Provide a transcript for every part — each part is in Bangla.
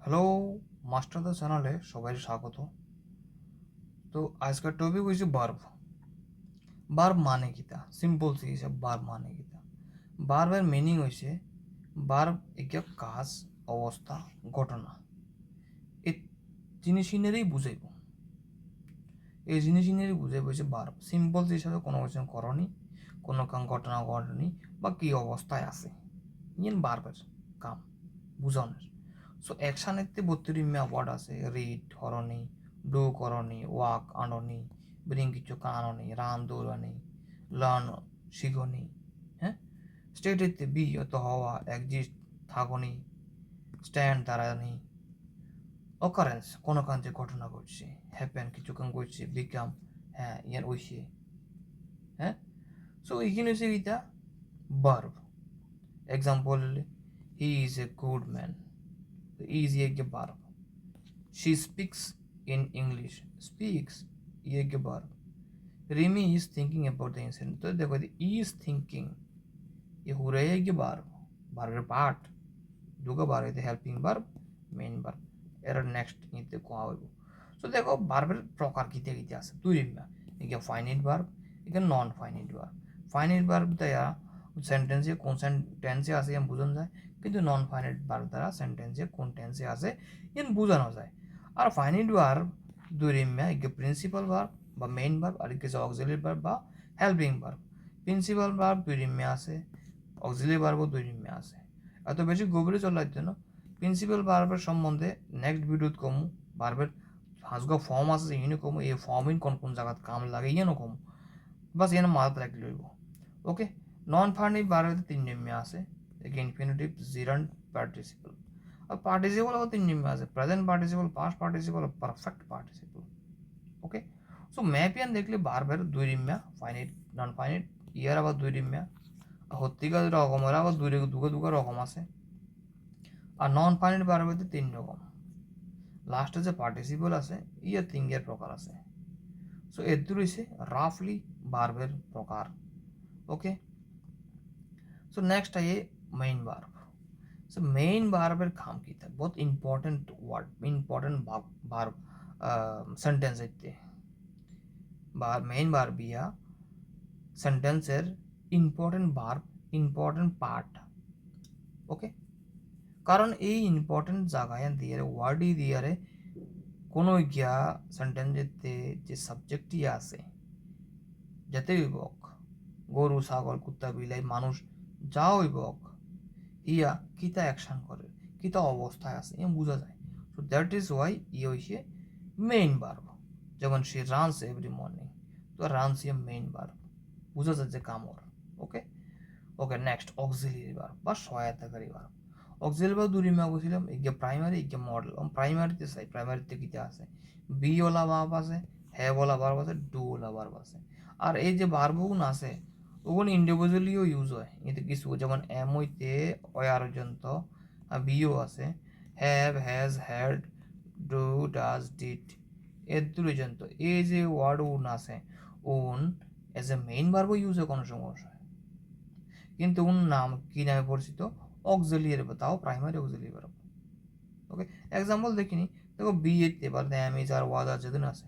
হ্যালো মাস্টার দা চ্যানেলে সবাই স্বাগত। তো আজকের টপিক হয়েছে বার্ব। বার্ব মানে কিতা সিম্পল হিসাব বার্ব মানে কিতা। বার্বের মিনিং হয়েছে বার্ব একটা কাজ অবস্থা ঘটনা এই জিনিসিনেরই বুঝাইব। এই জিনিসিনেরই বুঝাইব হচ্ছে বার্ব। সিম্পল হিসাবে কোনো কিছু করনি, কোনো ঘটনা ঘটনি বা কী অবস্থায় আছে, ইয়েন বার্বের কাম বুঝানোর। সো অ্যাকশানেতে 32 ওয়ার্ড আছে: রিড হরনি, ডু করনি, ওয়াক আননি, ব্রিং কিছু আননি, রান দৌড়ানি, লার্ন শিখনি, হ্যাঁ। স্টেটেতে বি অত হওয়া, এক্সিস্ট থাকনি, স্ট্যান্ড দাঁড়ানি, অকারেন্স কোনো কাজে ঘটনা ঘটছে, হ্যাপেন কিছু কাম ঘটছে, বিকাম হ্যাঁ ইয়ার ওইসে, হ্যাঁ। সো এইখানে হচ্ছে এইটা verb. Example, he is a good man, is एक verb. She speaks in English. Speaks एक verb. Rimi is thinking about the incident. तो देखो is thinking ये हो रहा है एक verb. verb part দুটো বার হইতে হেল্পিং ভার্ব মেইন ভার্ব এর নেক্সট নিতে কোয়া হইব। সো দেখো ভার্বের প্রকার কিতে কিতে আছে দুইটা, একে ফাইনাইট ভার্ব, একে নন ফাইনাইট ভার্ব। ফাইনাইট ভার্ব দ্বারা সেন্টেন্সে কোন টেন্সে আছে এম বোঝানো যায়, কিন্তু নন ফাইনাইট ভার্ব দ্বারা সেন্টেন্সে কোন টেন্সে আছে এম বোঝানো যায়। আর ফাইনাইট ভার্ব দুইটা, একে প্রিন্সিপাল ভার্ব বা মেইন ভার্ব, আর একে অক্সিলারি ভার্ব বা হেল্পিং ভার্ব। প্রিন্সিপাল ভার্ব দুইটা আছে, অক্সিলারি ভার্বও দুইটা আছে। এত বেশি গভীরে চলার জন্য প্রিন্সিপাল ভার্বের সম্বন্ধে নেক্সট ভিডিওত কমু। ভার্বের হাজগা ফর্ম আছে ইনো কমু, এই ফর্ম কোন কোন জায়গাত কাম লাগে ইয়েনো কমু, বাস এনে মাথাত রাখি লইব। ওকে। নন ফাইনাইট ভার্বের তিন নিয়মে আছে: ইনফিনিটিভ, জিরান্ট, পার্টিসিপল। আর পার্টিসিপল তিন নিয়মে আছে: present participle, past participle, perfect participle. Okay. So ম্যাপিয়ান দেখলে ভার্বের দুই নিয়মে, ফাইনাইট নন ফাইনাইট, ইয়ার আবার দুই নিয়মে, সত্যিকার রকমের আবার দুগা দুগা রকম আছে। আর নন ফাইনাইট ভার্বের তিন রকম। লাস্টে যে পার্টিসিপল আছে ইয়ে তিনগের প্রকার আছে। সো এর হইছে রাফলি ভার্বের প্রকার। ওকে। সো নেক্সট আইয়ে মেইন ভার্ব। সো মেইন ভার্বের কাম কি থাকে, বহুত important word, important verb sentence হইতে বা মেইন ভার্ব ইয়া সেন্টেন্সের important verb, important part. Okay. কারণ এই ইম্পর্টেন্ট জায়গায় দিয়ে ওয়ার্ডই দিয়ে কোনো গিয়া সেন্টেন্সেতে যে সাবজেক্টই আছে, যাতে হইবক গরু, ছাগল, কুত্তা, বিলাই, মানুষ যা হইবক, ইয়া কিতা অ্যাকশন করে, কিতা অবস্থায় আছে এম বোঝা যায়। সো দ্যাট ইজ ওয়াই ইয়ে হইছে মেইন ভার্ব। যেমন সে রানস এভরি মর্নিং, তো রানস ইয়ে মেইন ভার্ব, বোঝা যায় যে কামর। ওকে। ওকে নেক্সট অক্সিলিয়ারি ভার্ব বা সহায়তাকারী ভার্ব। অক্সিলিয়ারি ভার্ব দুই ভাগ ছিলাম, একে প্রাইমারি একে মডেল। প্রাইমারিতে চাই, প্রাইমারিতে কিতা আছে, বি ওলা ভার্ব আছে, হ্যাভ ওলা ভার্ব আছে, ডু ওলা ভার্ব আছে। আর এই যে ভার্বগুলো আছে ওগুলো ইন্ডিভিজুয়ালিও ইউজ হয়। এতে কিছু যেমন এম হইতে অয়ার পর্যন্ত বিও আছে, have, has, had, do, does, did এর পর্যন্ত এই যে ওয়ার্ড উন আছে উন এজ এ মেইন ভার্বও ইউজ হয় কোনো সমস্যা, কিন্তু উন নাম কি নামে পরিচিত, অক্সিলিয়ারি, তাও প্রাইমারি অক্সিলিয়ারি ভার্ব। ওকে। এক্সাম্পল দেখিনি, দেখো বি এতে এবার এম ইজ আর ওয়াজ আর যেদিন আছে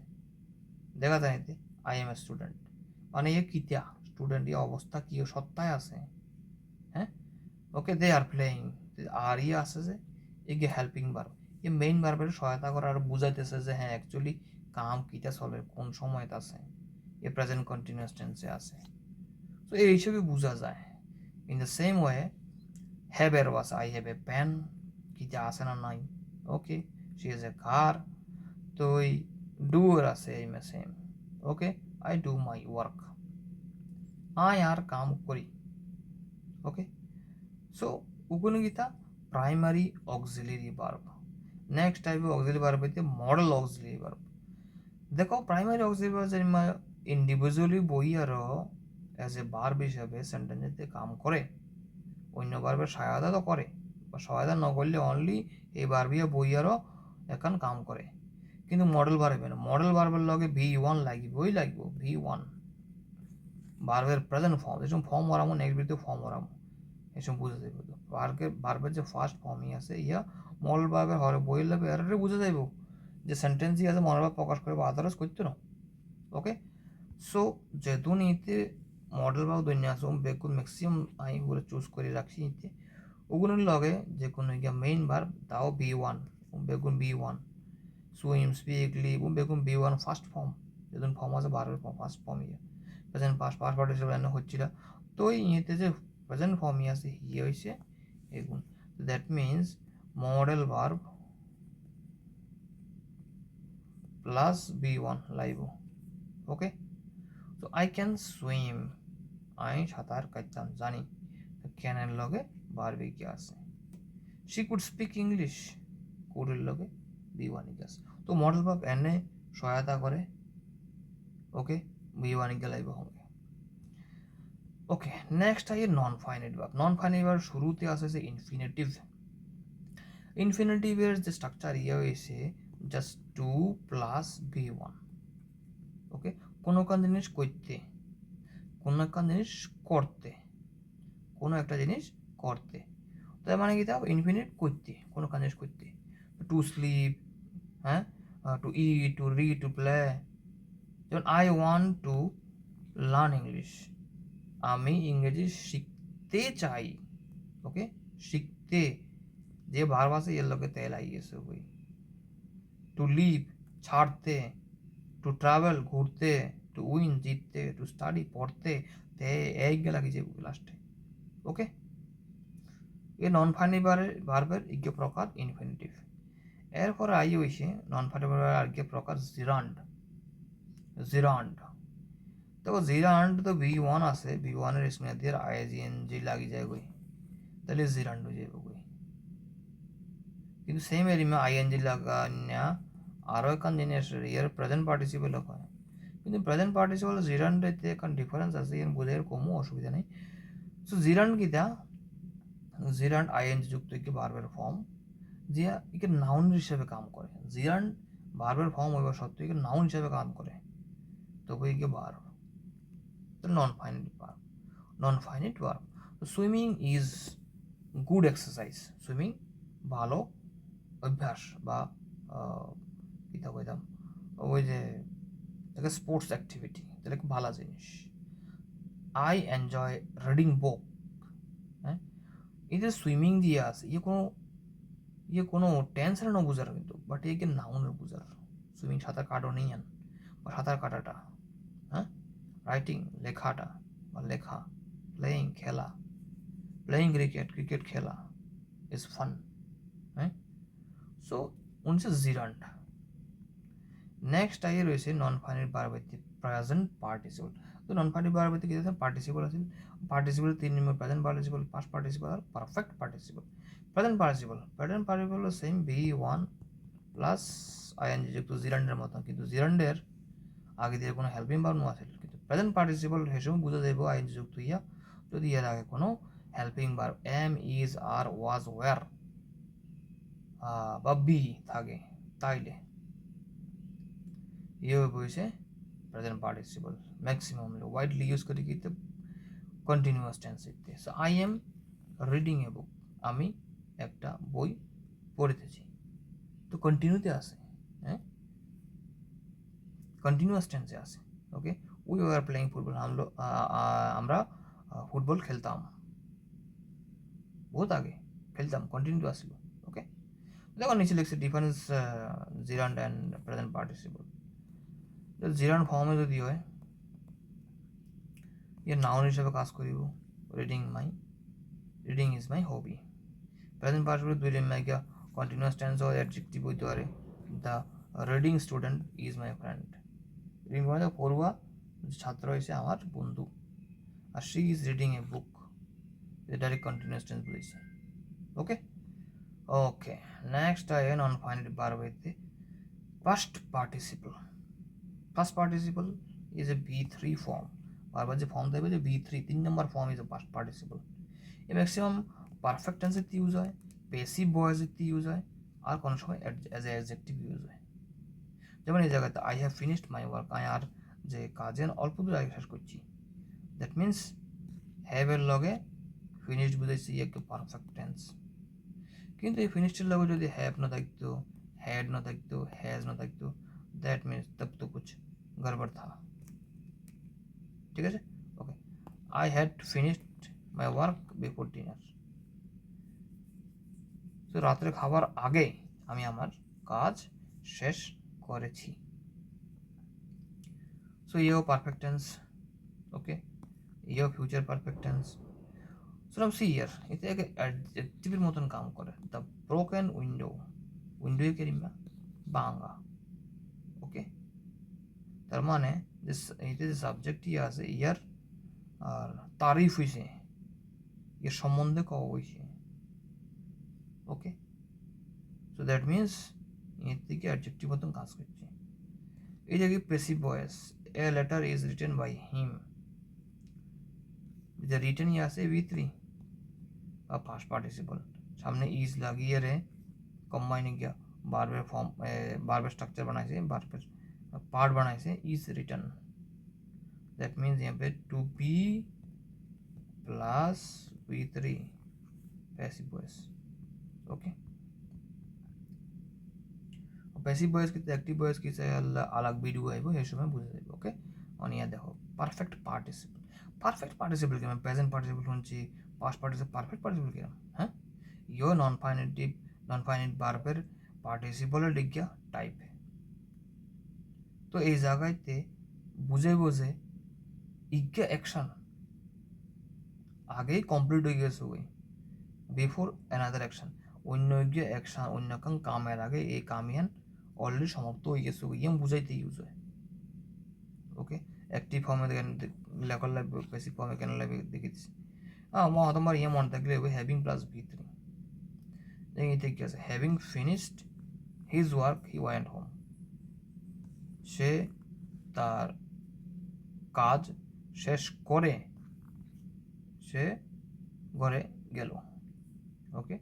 দেখা যায় এতে আই এম এ স্টুডেন্ট, মানে এ কিতা স্টুডেন্ট এই অবস্থা কি সত্তায় আছে, হ্যাঁ। ওকে। দে আর প্লেয়িং, আর ইয়ে আছে যে এগে হেল্পিং ভার্ব, এ মেইন ভার্বের সহায়তা করা আর বুঝাইতেছে যে হ্যাঁ অ্যাকচুয়ালি কাম কিটা চলে কোন সময়ত আছে, এ প্রেজেন্ট কন্টিনিউয়াস টেন্সে আছে। তো এই হিসেবে বোঝা যায়। ইন দ্য সেম ওয়ে হ্যাভেরও আছে, আই হ্যাভ এ পেন, কিটা আছে না নাই। ওকে। সি ইজ এ কার, তো ওই ডুয়ের আছে এই same. Okay. I do my work, I আর কাম করি। ওকে। সো ওগুলো কিতা primary auxiliary verb. Next type auxiliary verb হইতে মডেল অক্সিলিয়ারি ভার্ব। দেখো প্রাইমারি অক্সিলিয়ারি ভার্ব যেমন ইন্ডিভিজুয়ালি বই আরও এজ এ ভার্ব হিসাবে সেন্টেন্সেতে কাম করে, অন্য ভার্বের সহায়তা তো করে, বা সহায়তা না করলে অনলি এই ভার্বিয়া বই আরও এখন কাম করে। কিন্তু মডেল ভার্বে না, মডেল ভার্বের লগে V1 লাগিবই লাগবে, V1 ভার্বের প্রেজেন্ট ফর্ম, যেসব ফর্ম ওরামো নেক্সট ভিডিওতে ফর্ম ওরামো এসব বুঝে যাবে। ভার্বের যে ফার্স্ট ফর্মই আছে ইয়া মডেল ভার্বের হরে বইলে এরারে বুঝে যাইব যে সেন্টেন্সই আছে মডেল ভার্ব প্রকাশ করবো আদারস করতো না ওকে সো যেহেতু নিতে মডেল ভার্ব দৈন্য আছে বেগুন ম্যাক্সিমাম আমি পুরো চুজ করে রাখছি নিতে ওগুলোর লগে যে কোনো গিয়া মেইন ভার্ব তাও B1 বেগুন B1 সুইম স্পিক লিভ বেগুন B1 ফার্স্ট ফর্ম যেদিন ফর্ম আছে ভার্বের ফার্স্ট ফর্ম ইয়ে প্রেজেন্ট পাস্ট পার্টিসিপল এনে হচ্ছিল তো ইয়েতে যে প্রেজেন্ট ফর্মই আছে ইয়ে হয়েছে এগুন that means modal verb plus B1 লাইব okay so I can swim আমি সাঁতার কাটতাম জানি ক্যানের লগে ভার্বে কি আছে শি কুড স্পিক ইংলিশ কুডের লগে B1 আছে তো মডেল ভার্ব এনে সহায়তা করে ওকে B1 লাইব হবে ওকে নেক্সট আইয়ে নন ফাইনাইট ভার্ব শুরুতে আসে যে ইনফিনিটিভের যে স্ট্রাকচার ইয়ে হয়েছে জাস্ট 2 প্লাস B1 ওকে কোনো একটা জিনিস করতে কোনো একটা জিনিস করতে কোনো একটা জিনিস করতে তার মানে কি তা ইনফিনিট করতে কোনো একটা জিনিস করতে টু স্লিপ হ্যাঁ to eat to read to play যেমন I want to learn English আমি ইংরেজি শিখতে চাই ওকে শিখতে যে ভার্ব আছে এর লগে তেল আইয়েছে ওই টু লিভ ছাড়তে টু ট্রাভেল ঘুরতে টু উইন জিততে টু স্টাডি পড়তে তে এক গেলা কি যে লাস্টে ওকে এ নন ফাইনাইট ভার্বের ইজ্ঞ প্রকার ইনফিনিটিভ এরপরে আই হইছে নন ফাইনাইট ভার্বের আজ্ঞ প্রকার জিরান্ড দেখো জিরান্ড তো B1 আছে B1 এর স্মেল দিয়ে ING লাগি যায় কই তাহলে জিরান্ড হয়ে যাবে কই কিন্তু সেম এরিমে ING লাগানা আরও একখান জিনিস এর প্রেজেন্ট পার্টিসিপল হয় কিন্তু প্রেজেন্ট পার্টিসিপল জিরান্ডেতে একখান ডিফারেন্স আছে এর বোঝার কমও অসুবিধা নেই সো জিরান্ড কিটা জিরান্ড ING যুক্ত একটি ভার্বের ফর্ম যে একে নাউন হিসেবে কাম করে জিরান্ড ভার্বের ফর্ম হইবা সত্ত্বেও একে নাউন হিসেবে কাম করে তবে একে verb non-finite verb. Swimming is good exercise. Swimming ভালো অভ্যাস বা কিতা কইতাম ওই যে একটা স্পোর্টস অ্যাক্টিভিটি তাহলে খুব ভালো জিনিস আই এনজয় রিডিং বুক হ্যাঁ এই যে সুইমিং দিয়ে আছে কোনো টেন্সের না বুঝার কিন্তু বাট একে নাউনের বুঝার সুইমিং সাঁতার কাটো নেই আন বা সাঁতার কাটাটা হ্যাঁ রাইটিং লেখাটা বা লেখা প্লেয়িং খেলা প্লেয়িং ক্রিকেট খেলা ইজ ফান হ্যাঁ সো উনছে জিরান্ড নেক্সট আইয়ে রয়েছে নন ফাইনাইট ভার্বের প্রেজেন্ট পার্টিসিপল তো নন ফাইনাইট ভার্বের কি আছে পার্টিসিপল আছে participle 3 number present participle past participle আর perfect participle present participle same B1 plus ING যুক্ত জিরান্ডের মতো কিন্তু জিরান্ডের আগে দিয়ে কোনো হেল্পিং ভার্ব আছে কিন্তু প্রেজেন্ট পার্টিসিপল হিসেবে বুঝা যাইব ING যুক্ত ইয়া যদি এর আগে কোনো helping verb am is are was were বা বি থাকে তাইলে ইয়ে হয়েছে present participle maximum widely use করি কিন্তু কন্টিনিউয়াস টেন্স ইতে so I am reading a বুক আমি একটা বই পড়তেছি তো কন্টিনিউতে আছে হ্যাঁ কন্টিনিউয়াস টেন্সে আছে okay we are playing football আমরা ফুটবল খেলতাম বহুত আগে খেলতাম কন্টিনিউ আসলো ওকে দেখো নিচে লিখছে difference gerund and present participle gerund ফর্মে যদি হয় ইয়ে নাউন হিসেবে কাজ করিব reading is my hobby present participle দুই লেম্মা গিয়া কন্টিনিউয়াস টেন্স হয় অ্যাডজেক্টিভ হইতে পারে the reading student is my friend reading মানে পড়ুয়া ছাত্র হয়েছে আমার বন্ধু আর she is reading a book এটা ডাইরেক্ট কন্টিনিউয়াস টেন্স বলেছে ওকে ওকে নেক্সট আই নন ফাইনাইট ভার্ব হইতে past participle is a B3 form ভার্বের যে ফর্ম দেবে যে B3 3 নম্বর form is a past participle এ ম্যাক্সিমাম পারফেক্ট টেন্সে ইউজ হয় প্যাসিভ ভয়েসে ইউজ হয় আর কোনো সময় অ্যাজ এ অ্যাডজেক্টিভ ইউজ হয় যেমন এই জায়গাতে I have finished my work আমি আর যে কাজের অল্প দূর আগে শেষ করছি দ্যাট মিনস হ্যাভ এর লগে ফিনিশড বুঝাইছে ইয়াকে পারফেক্ট টেন্স কিন্তু এই ফিনিশডের লগে যদি হ্যাভ না থাকতো হ্যাড না থাকতো হ্যাজ না থাকতো দ্যাট মিনস তব তো কুছ গড়বড় থা ঠিক আছে okay I had finished my work before dinner তো রাত্রে খাবার আগে আমি আমার কাজ শেষ করেছি সো ইয়েও পারফেক্ট টেন্স ওকে ইয়েও future perfect tense so now C here এতে এক অ্যাডজেক্টিভের মতন কাম করে দ্য ব্রোকেন উইন্ডো উইন্ডোয়ে কেরিমা ভাঙা ওকে তার মানে এতে যে সাবজেক্টই আছে ইয়ার আর তারিফ হয়েছে এর সম্বন্ধে কওয়া হয়েছে ওকে সো দ্যাট মিনস এর থেকে অ্যাডজেক্টিভ মতন কাজ করছে এই জায়গায় passive voice a letter is written by him যে রিটেনই আছে V3 বা পাস্ট পার্টিসিপল সামনে ইজ লাগিয়ে রে কম্বাইনে গিয়া বারবের ফর্ম বারবের স্ট্রাকচার बनाइছে বারবের पार्ट बनाइছে इज रिटन दैट मीन्स यहाँ पे to be plus V3 passive voice okay passive voice की एक्टिव वॉइस की से अलग वीडियो आइबो हे समय बुझे जाइबो ओके और यहाँ देखो परफेक्ट पार्टिसिपल के मैं प्रेजेंट पार्टिसिपल होनছি पास्ट पार्टिसिपल परफेक्ट पार्टिसिपल के हैं यो नॉन फाइनाइट ভার্বের পার্টিসিপলের দিকে টাইপ তো এই জায়গাতে বুঝে ইজ্ঞা অ্যাকশন আগেই কমপ্লিট হয়ে গেছে ওই বিফোর অ্যানাদার অ্যাকশন অন্য ইজ্ঞা অ্যাকশন অন্য কাম কামের আগে এই কামিয়ান অলরেডি সমাপ্ত হয়ে গেছে ইয়াম বুঝাইতে ইউজ হয় ওকে অ্যাক্টিভ ফর্মে দেখেন লেখার লাগবে বেসিক ফর্মে কেন লাগবে দেখে দিচ্ছি তোমার ইয়ে মনে থাকলে হ্যাভিং প্লাস V3 এতে কি আছে having finished his work he went home সে তার কাজ শেষ করে সে ঘরে গেল okay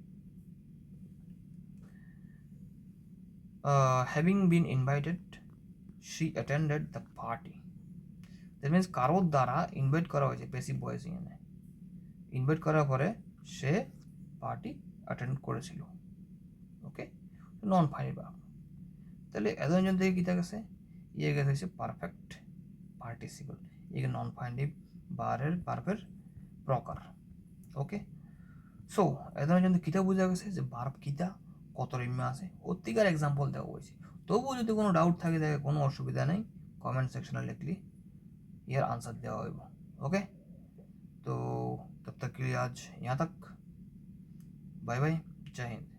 having been invited she attended the party that means কারোর দ্বারা ইনভাইট করা হয়েছে প্যাসিভ ভয়েস এখানে ইনভাইট করার পরে সে পার্টি অ্যাটেন্ড করেছিল ওকে নন ফাইনাইট ভার্ব তাহলে এতজন থেকে কী গেছে ইয়ে গেছে হচ্ছে পারফেক্ট পার্টিসিপল ইয়ে নন ফাইনাইট ভার্বের প্রকার ওকে সো এতজন কিতা বোঝা গেছে যে ভার্ব কিতা কত রিমে আছে অতিকার এক্সাম্পল দেওয়া হয়েছে তবুও যদি কোনো ডাউট থাকে দেখে কোনো অসুবিধা নেই কমেন্ট সেকশনে লিখলি ইয়ার आंसर দেওয়া হইব ओके तो तब तक के लिए आज यहाँ तक बाय बाय जय हिंद।